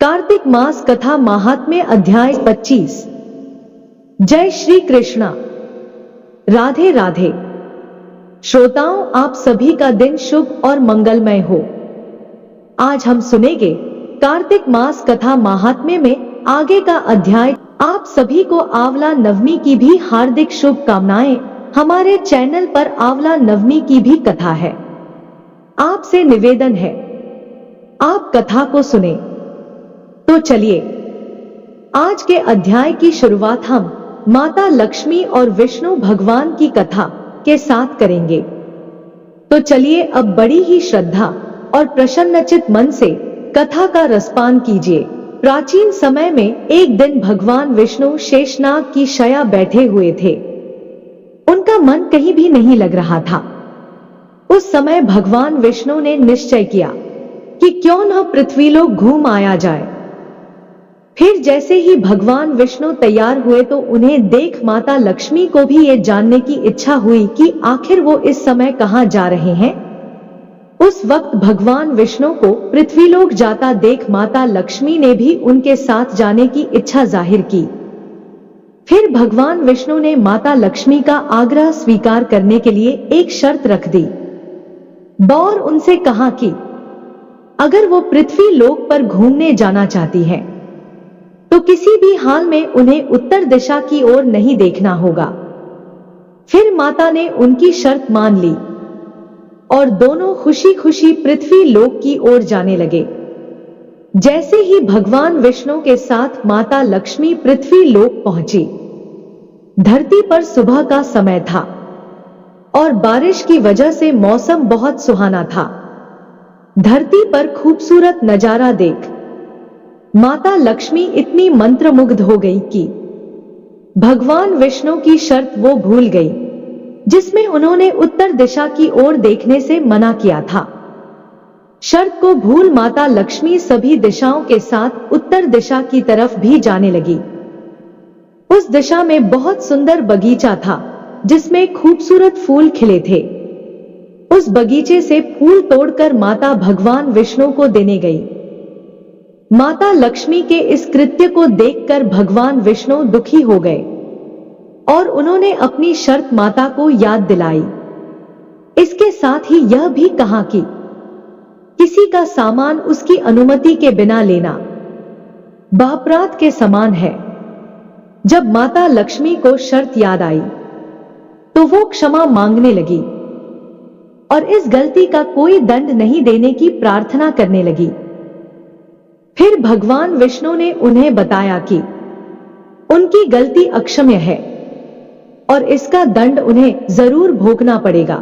कार्तिक मास कथा महात्म्य अध्याय 25। जय श्री कृष्णा। राधे राधे। श्रोताओं, आप सभी का दिन शुभ और मंगलमय हो। आज हम सुनेंगे कार्तिक मास कथा महात्म्य में आगे का अध्याय। आप सभी को आंवला नवमी की भी हार्दिक शुभकामनाएं। हमारे चैनल पर आंवला नवमी की भी कथा है। आपसे निवेदन है, आप कथा को सुने। तो चलिए, आज के अध्याय की शुरुआत हम माता लक्ष्मी और विष्णु भगवान की कथा के साथ करेंगे। तो चलिए अब बड़ी ही श्रद्धा और प्रसन्नचित मन से कथा का रसपान कीजिए। प्राचीन समय में एक दिन भगवान विष्णु शेषनाग की शया बैठे हुए थे। उनका मन कहीं भी नहीं लग रहा था। उस समय भगवान विष्णु ने निश्चय किया कि क्यों न पृथ्वीलोक घूम आया जाए। फिर जैसे ही भगवान विष्णु तैयार हुए तो उन्हें देख माता लक्ष्मी को भी ये जानने की इच्छा हुई कि आखिर वो इस समय कहां जा रहे हैं। उस वक्त भगवान विष्णु को पृथ्वीलोक जाता देख माता लक्ष्मी ने भी उनके साथ जाने की इच्छा जाहिर की। फिर भगवान विष्णु ने माता लक्ष्मी का आग्रह स्वीकार करने के लिए एक शर्त रख दी और उनसे कहा कि अगर वो पृथ्वी लोक पर घूमने जाना चाहती है तो किसी भी हाल में उन्हें उत्तर दिशा की ओर नहीं देखना होगा। फिर माता ने उनकी शर्त मान ली और दोनों खुशी खुशी पृथ्वी लोक की ओर जाने लगे। जैसे ही भगवान विष्णु के साथ माता लक्ष्मी पृथ्वी लोक पहुंची, धरती पर सुबह का समय था और बारिश की वजह से मौसम बहुत सुहाना था। धरती पर खूबसूरत नजारा देख माता लक्ष्मी इतनी मंत्रमुग्ध हो गई कि भगवान विष्णु की शर्त वो भूल गई जिसमें उन्होंने उत्तर दिशा की ओर देखने से मना किया था। शर्त को भूल माता लक्ष्मी सभी दिशाओं के साथ उत्तर दिशा की तरफ भी जाने लगी। उस दिशा में बहुत सुंदर बगीचा था जिसमें खूबसूरत फूल खिले थे। उस बगीचे से फूल तोड़कर माता भगवान विष्णु को देने गई। माता लक्ष्मी के इस कृत्य को देखकर भगवान विष्णु दुखी हो गए और उन्होंने अपनी शर्त माता को याद दिलाई। इसके साथ ही यह भी कहा कि किसी का सामान उसकी अनुमति के बिना लेना बापराध के समान है। जब माता लक्ष्मी को शर्त याद आई तो वो क्षमा मांगने लगी और इस गलती का कोई दंड नहीं देने की प्रार्थना करने लगी। फिर भगवान विष्णु ने उन्हें बताया कि उनकी गलती अक्षम्य है और इसका दंड उन्हें जरूर भोगना पड़ेगा।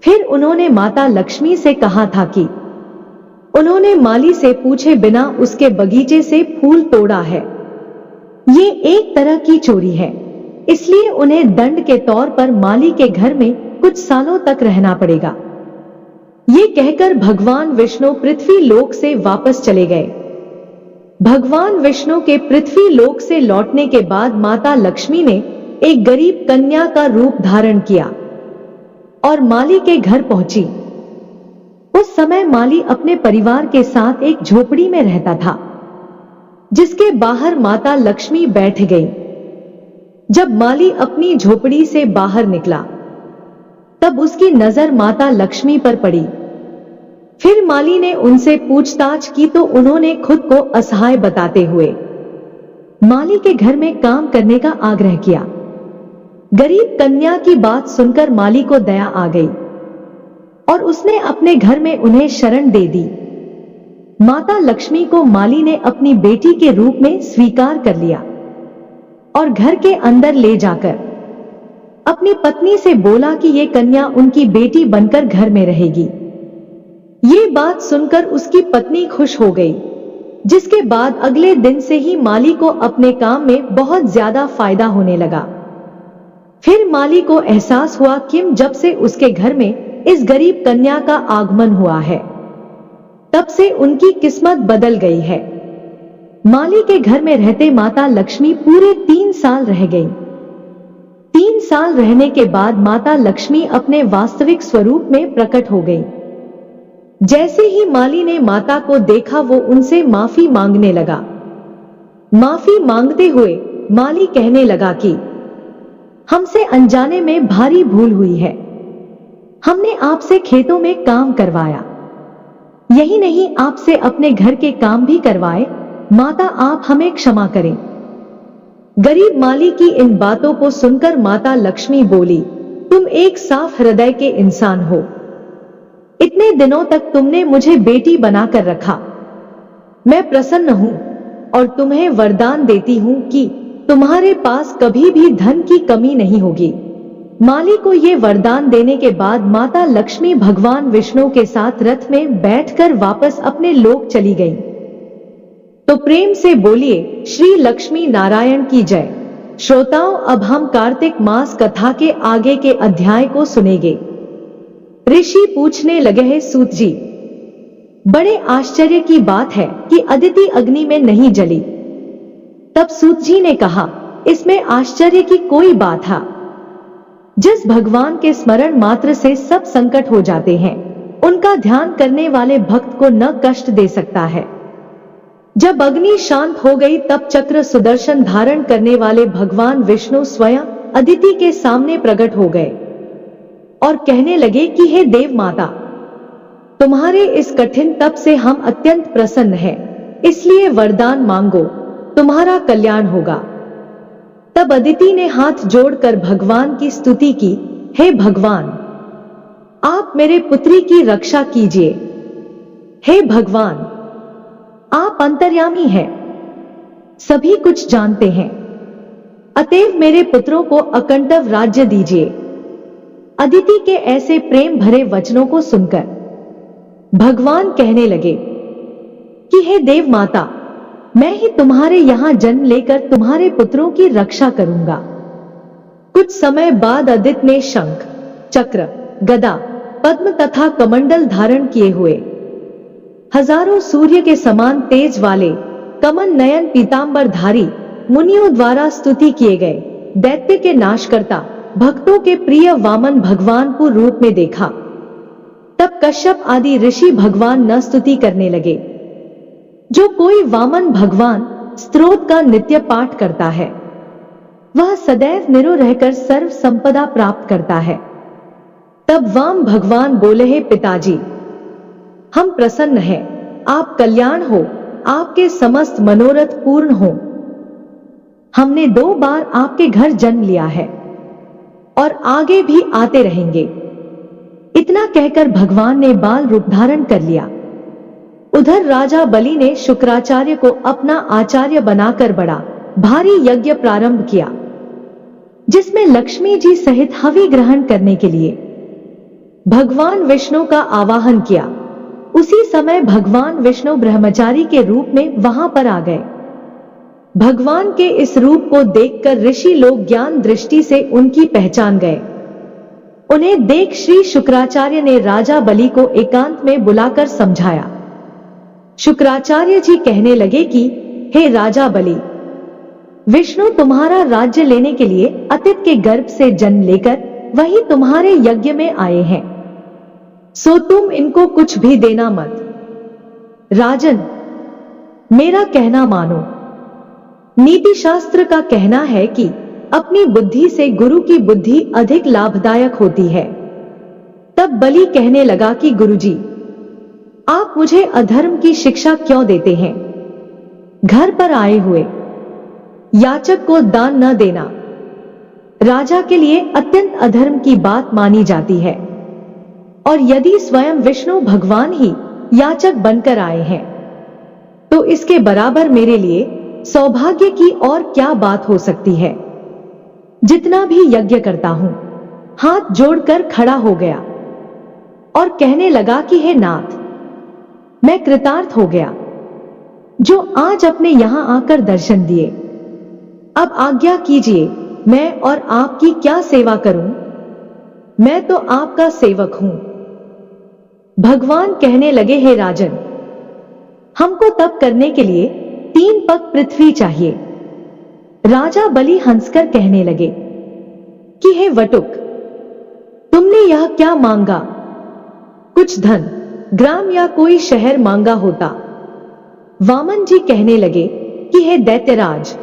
फिर उन्होंने माता लक्ष्मी से कहा था कि उन्होंने माली से पूछे बिना उसके बगीचे से फूल तोड़ा है। ये एक तरह की चोरी है, इसलिए उन्हें दंड के तौर पर माली के घर में कुछ सालों तक रहना पड़ेगा। ये कहकर भगवान विष्णु पृथ्वी लोक से वापस चले गए। भगवान विष्णु के पृथ्वी लोक से लौटने के बाद माता लक्ष्मी ने एक गरीब कन्या का रूप धारण किया और माली के घर पहुंची। उस समय माली अपने परिवार के साथ एक झोपड़ी में रहता था जिसके बाहर माता लक्ष्मी बैठ गई। जब माली अपनी झोपड़ी से बाहर निकला तब उसकी नजर माता लक्ष्मी पर पड़ी। फिर माली ने उनसे पूछताछ की तो उन्होंने खुद को असहाय बताते हुए माली के घर में काम करने का आग्रह किया। गरीब कन्या की बात सुनकर माली को दया आ गई और उसने अपने घर में उन्हें शरण दे दी। माता लक्ष्मी को माली ने अपनी बेटी के रूप में स्वीकार कर लिया और घर के अंदर ले जाकर अपनी पत्नी से बोला कि ये कन्या उनकी बेटी बनकर घर में रहेगी। ये बात सुनकर उसकी पत्नी खुश हो गई, जिसके बाद अगले दिन से ही माली को अपने काम में बहुत ज्यादा फायदा होने लगा। फिर माली को एहसास हुआ कि जब से उसके घर में इस गरीब कन्या का आगमन हुआ है तब से उनकी किस्मत बदल गई है। माली के घर में रहते माता लक्ष्मी पूरे 3 साल रह गई। 3 साल रहने के बाद माता लक्ष्मी अपने वास्तविक स्वरूप में प्रकट हो गई। जैसे ही माली ने माता को देखा वो उनसे माफी मांगने लगा। माफी मांगते हुए माली कहने लगा कि हमसे अनजाने में भारी भूल हुई है। हमने आपसे खेतों में काम करवाया, यही नहीं आपसे अपने घर के काम भी करवाए। माता आप हमें क्षमा करें। गरीब माली की इन बातों को सुनकर माता लक्ष्मी बोली, तुम एक साफ हृदय के इंसान हो। इतने दिनों तक तुमने मुझे बेटी बनाकर रखा। मैं प्रसन्न हूं और तुम्हें वरदान देती हूं कि तुम्हारे पास कभी भी धन की कमी नहीं होगी। माली को ये वरदान देने के बाद माता लक्ष्मी भगवान विष्णु के साथ रथ में बैठकर वापस अपने लोक चली गईं। तो प्रेम से बोलिए श्री लक्ष्मी नारायण की जय। श्रोताओं, अब हम कार्तिक मास कथा के आगे के अध्याय को सुनेंगे। ऋषि पूछने लगे हैं, सूत जी, बड़े आश्चर्य की बात है कि अदिति अग्नि में नहीं जली। तब सूत जी ने कहा, इसमें आश्चर्य की कोई बात है। जिस भगवान के स्मरण मात्र से सब संकट हो जाते हैं, उनका ध्यान करने वाले भक्त को न कष्ट दे सकता है। जब अग्नि शांत हो गई तब चक्र सुदर्शन धारण करने वाले भगवान विष्णु स्वयं अदिति के सामने प्रकट हो गए और कहने लगे कि हे देव माता, तुम्हारे इस कठिन तप से हम अत्यंत प्रसन्न हैं, इसलिए वरदान मांगो, तुम्हारा कल्याण होगा। तब अदिति ने हाथ जोड़कर भगवान की स्तुति की, हे भगवान, आप मेरे पुत्री की रक्षा कीजिए। हे भगवान, आप अंतर्यामी हैं, सभी कुछ जानते हैं, अतएव मेरे पुत्रों को अकंटव राज्य दीजिए। अदिति के ऐसे प्रेम भरे वचनों को सुनकर भगवान कहने लगे कि हे देव माता, मैं ही तुम्हारे यहां जन्म लेकर तुम्हारे पुत्रों की रक्षा करूंगा। कुछ समय बाद अदिति ने शंख, चक्र, गदा, पद्म तथा कमंडल धारण किए हुए हजारों सूर्य के समान तेज वाले कमल नयन पीतांबरधारी मुनियों द्वारा स्तुति किए गए दैत्य के नाशकर्ता भक्तों के प्रिय वामन भगवान को रूप में देखा। तब कश्यप आदि ऋषि भगवान न स्तुति करने लगे। जो कोई वामन भगवान स्तोत्र का नित्य पाठ करता है, वह सदैव निरो रहकर सर्व संपदा प्राप्त करता है। तब वाम भगवान बोले, हे पिताजी, हम प्रसन्न हैं, आप कल्याण हो, आपके समस्त मनोरथ पूर्ण हो। हमने 2 बार आपके घर जन्म लिया है और आगे भी आते रहेंगे। इतना कहकर भगवान ने बाल रूप धारण कर लिया। उधर राजा बलि ने शुक्राचार्य को अपना आचार्य बनाकर बड़ा भारी यज्ञ प्रारंभ किया, जिसमें लक्ष्मी जी सहित हवि ग्रहण करने के लिए भगवान विष्णु का आवाहन किया। उसी समय भगवान विष्णु ब्रह्मचारी के रूप में वहां पर आ गए। भगवान के इस रूप को देखकर ऋषि लोग ज्ञान दृष्टि से उनकी पहचान गए। उन्हें देख श्री शुक्राचार्य ने राजा बलि को एकांत में बुलाकर समझाया। शुक्राचार्य जी कहने लगे कि हे राजा बलि, विष्णु तुम्हारा राज्य लेने के लिए अतिथि के गर्भ से जन्म लेकर वही तुम्हारे यज्ञ में आए हैं, सो तुम इनको कुछ भी देना मत। राजन, मेरा कहना मानो। नीति शास्त्र का कहना है कि अपनी बुद्धि से गुरु की बुद्धि अधिक लाभदायक होती है। तब बलि कहने लगा कि गुरुजी, आप मुझे अधर्म की शिक्षा क्यों देते हैं? घर पर आए हुए याचक को दान न देना राजा के लिए अत्यंत अधर्म की बात मानी जाती है, और यदि स्वयं विष्णु भगवान ही याचक बनकर आए हैं, तो इसके बराबर मेरे लिए सौभाग्य की और क्या बात हो सकती है। जितना भी यज्ञ करता हूं, हाथ जोड़कर खड़ा हो गया और कहने लगा कि हे नाथ, मैं कृतार्थ हो गया, जो आज अपने यहां आकर दर्शन दिए। अब आज्ञा कीजिए, मैं और आपकी क्या सेवा करूं? मैं तो आपका सेवक हूं। भगवान कहने लगे, हे राजन, हमको तप करने के लिए 3 पग पृथ्वी चाहिए। राजा बलि हंसकर कहने लगे कि हे वटुक, तुमने यह क्या मांगा? कुछ धन, ग्राम या कोई शहर मांगा होता। वामन जी कहने लगे कि हे दैत्यराज,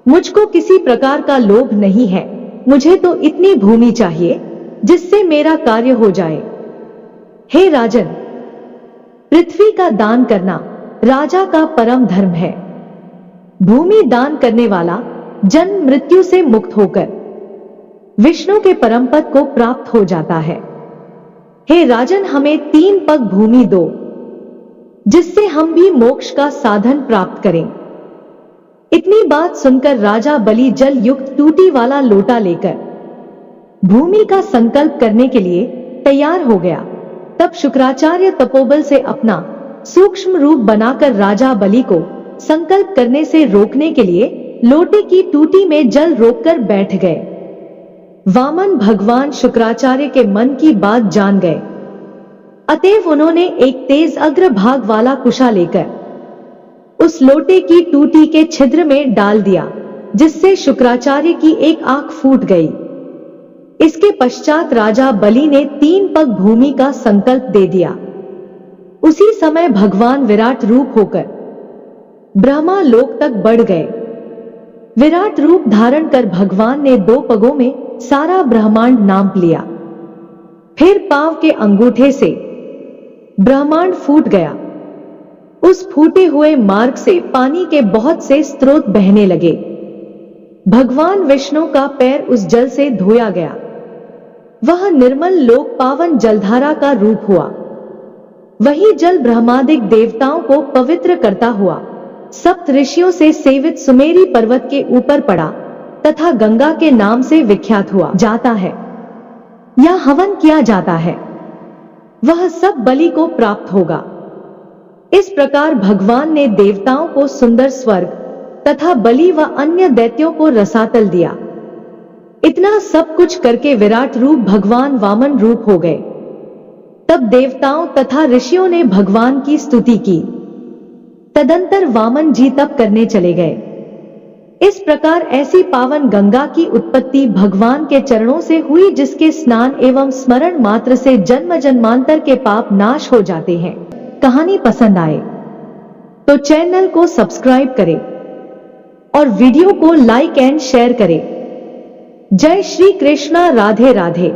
मुझको किसी प्रकार का लोभ नहीं है, मुझे तो इतनी भूमि चाहिए जिससे मेरा कार्य हो जाए। हे राजन, पृथ्वी का दान करना राजा का परम धर्म है। भूमि दान करने वाला जन्म मृत्यु से मुक्त होकर विष्णु के परम पद को प्राप्त हो जाता है। हे राजन, हमें 3 पग भूमि दो, जिससे हम भी मोक्ष का साधन प्राप्त करें। इतनी बात सुनकर राजा बलि जल युक्त टूटी वाला लोटा लेकर भूमि का संकल्प करने के लिए तैयार हो गया। तब शुक्राचार्य तपोबल से अपना सूक्ष्म रूप बनाकर राजा बलि को संकल्प करने से रोकने के लिए लोटे की टूटी में जल रोककर बैठ गए। वामन भगवान शुक्राचार्य के मन की बात जान गए, अतएव उन्होंने एक तेज अग्र भाग वाला कुशा लेकर उस लोटे की टूटी के छिद्र में डाल दिया, जिससे शुक्राचार्य की एक आंख फूट गई। इसके पश्चात राजा बलि ने 3 पग भूमि का संकल्प दे दिया। उसी समय भगवान विराट रूप होकर ब्रह्मा लोक तक बढ़ गए। विराट रूप धारण कर भगवान ने 2 पगों में सारा ब्रह्मांड नाप लिया। फिर पांव के अंगूठे से ब्रह्मांड फूट गया। उस फूटे हुए मार्ग से पानी के बहुत से स्रोत बहने लगे। भगवान विष्णु का पैर उस जल से धोया गया। वह निर्मल लोक पावन जलधारा का रूप हुआ। वही जल ब्रह्मादिक देवताओं को पवित्र करता हुआ सप्त ऋषियों से सेवित सुमेरी पर्वत के ऊपर पड़ा तथा गंगा के नाम से विख्यात हुआ जाता है या हवन किया जाता है, वह सब बलि को प्राप्त होगा। इस प्रकार भगवान ने देवताओं को सुंदर स्वर्ग तथा बलि व अन्य दैत्यों को रसातल दिया। इतना सब कुछ करके विराट रूप भगवान वामन रूप हो गए। तब देवताओं तथा ऋषियों ने भगवान की स्तुति की। तदंतर वामन जी तप करने चले गए। इस प्रकार ऐसी पावन गंगा की उत्पत्ति भगवान के चरणों से हुई, जिसके स्नान एवं स्मरण मात्र से जन्म जन्मांतर के पाप नाश हो जाते हैं। कहानी पसंद आए तो चैनल को सब्सक्राइब करें और वीडियो को लाइक एंड शेयर करें। जय श्री कृष्णा। राधे राधे।